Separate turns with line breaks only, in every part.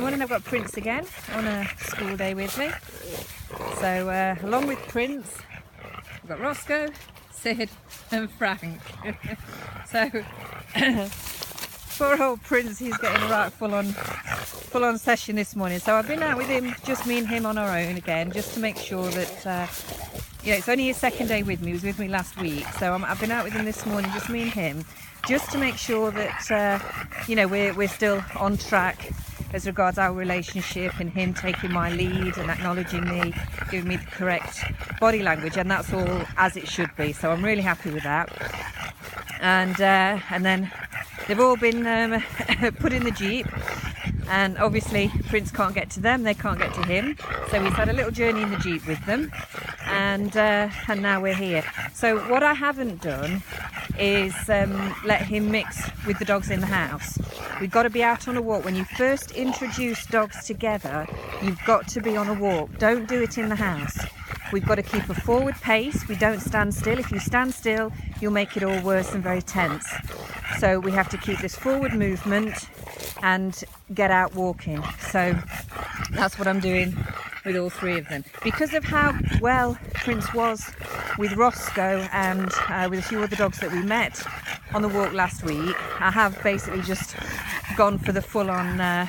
morning I've got Prince again on a school day with me. So along with Prince, we've got Roscoe, Sid and Frank. So poor old Prince, he's getting a right full on session this morning. So I've been out with him, just me and him on our own again, just to make sure that it's only his second day with me. He was with me last week, so I've been out with him this morning, just me and him, just to make sure that we're still on track as regards our relationship, and him taking my lead and acknowledging me, giving me the correct body language, and that's all as it should be. So I'm really happy with that. And then they've all been put in the Jeep, and obviously Prince can't get to them, they can't get to him, so he's had a little journey in the Jeep with them, and now we're here. So what I haven't done is let him mix with the dogs in the house. We've got to be out on a walk. When you first introduce dogs together, you've got to be on a walk. Don't do it in the house. We've got to keep a forward pace. We don't stand still. If you stand still, you'll make it all worse and very tense. So we have to keep this forward movement and get out walking. So that's what I'm doing with all three of them. Because of how well Prince was with Roscoe and with a few other dogs that we met on the walk last week, I have basically just gone for the full-on the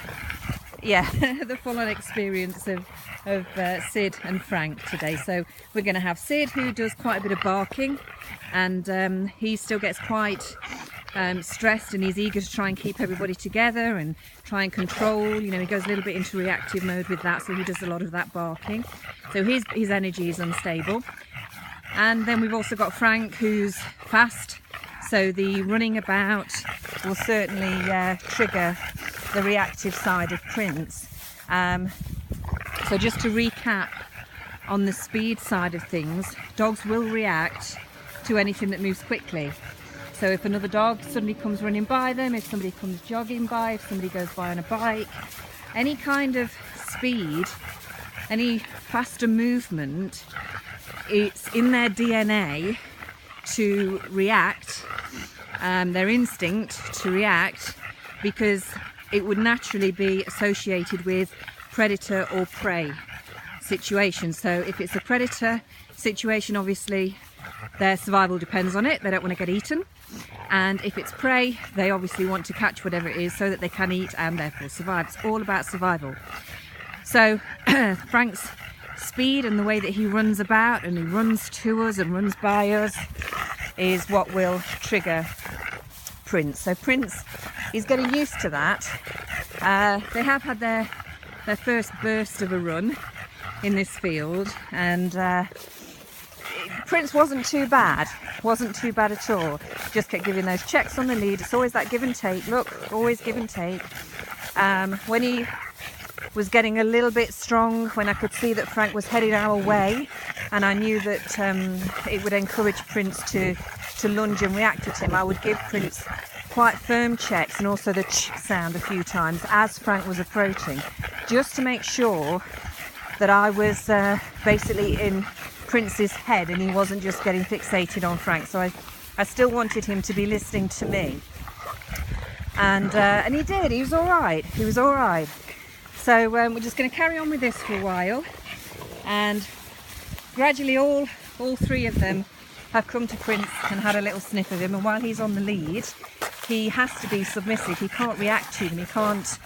full-on experience of Sid and Frank today. So we're going to have Sid, who does quite a bit of barking, and he still gets quite stressed, and he's eager to try and keep everybody together and try and control. He goes a little bit into reactive mode with that, so he does a lot of that barking. So his energy is unstable. And then we've also got Frank, who's fast, so the running about will certainly trigger the reactive side of Prince. So just to recap on the speed side of things, dogs will react to anything that moves quickly. So if another dog suddenly comes running by them, if somebody comes jogging by, if somebody goes by on a bike, any kind of speed, any faster movement, it's in their DNA to react, their instinct to react, because it would naturally be associated with predator or prey situation. So if it's a predator situation, obviously their survival depends on it. They don't want to get eaten. And if it's prey, they obviously want to catch whatever it is so that they can eat and therefore survive. It's all about survival. So Frank's speed and the way that he runs about, and he runs to us and runs by us, is what will trigger Prince. So Prince is getting used to that. They have had their first burst of a run in this field, and Prince wasn't too bad at all. Just kept giving those checks on the lead. It's always that give and take. Look, always give and take. When he was getting a little bit strong, when I could see that Frank was headed our way, and I knew that it would encourage Prince to lunge and react at him, I would give Prince quite firm checks, and also the ch sound a few times as Frank was approaching, just to make sure that I was basically in Prince's head and he wasn't just getting fixated on Frank. So I still wanted him to be listening to me, and he did. He was all right. So we're just going to carry on with this for a while, and gradually all three of them have come to Prince and had a little sniff of him, and while he's on the lead, he has to be submissive. He can't react to them, he can't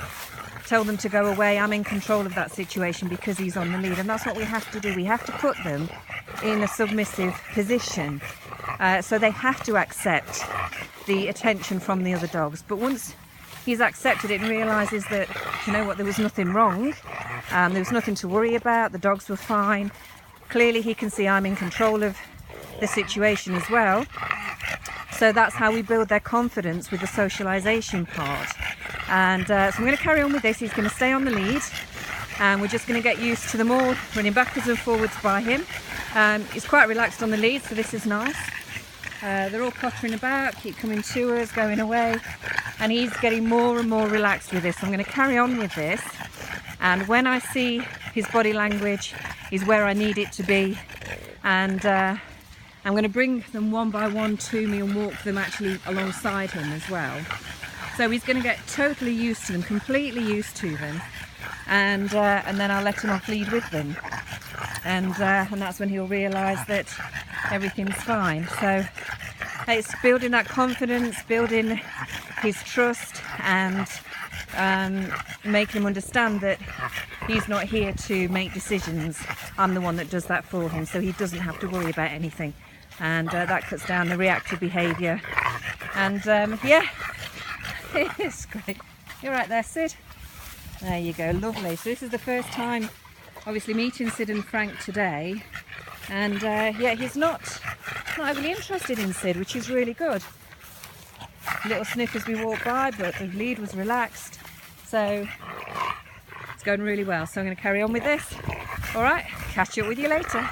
tell them to go away. I'm in control of that situation because he's on the lead, and that's what we have to do. We have to put them in a submissive position, so they have to accept the attention from the other dogs. But once he's accepted it and realises that, there was nothing wrong, there was nothing to worry about, the dogs were fine, clearly he can see I'm in control of the situation as well. So that's how we build their confidence with the socialisation part. And so I'm going to carry on with this. He's going to stay on the lead, and we're just going to get used to them all running backwards and forwards by him. He's quite relaxed on the lead, so this is nice. They're all pottering about, keep coming to us, going away, and he's getting more and more relaxed with this. I'm going to carry on with this, and when I see his body language is where I need it to be, and I'm going to bring them one by one to me and walk them actually alongside him as well. So he's going to get totally used to them, completely used to them, and then I'll let him off lead with them, and that's when he'll realise that everything's fine. So it's building that confidence, building his trust, and making him understand that he's not here to make decisions. I'm the one that does that for him, so he doesn't have to worry about anything, and that cuts down the reactive behaviour. And yeah, it's great. You're right there, Sid. There you go, lovely. So this is the first time obviously meeting Sid and Frank today, and yeah, he's not overly interested in Sid, which is really good. Little sniff as we walk by, but the lead was relaxed, so it's going really well. So I'm going to carry on with this. All right, catch up with you later.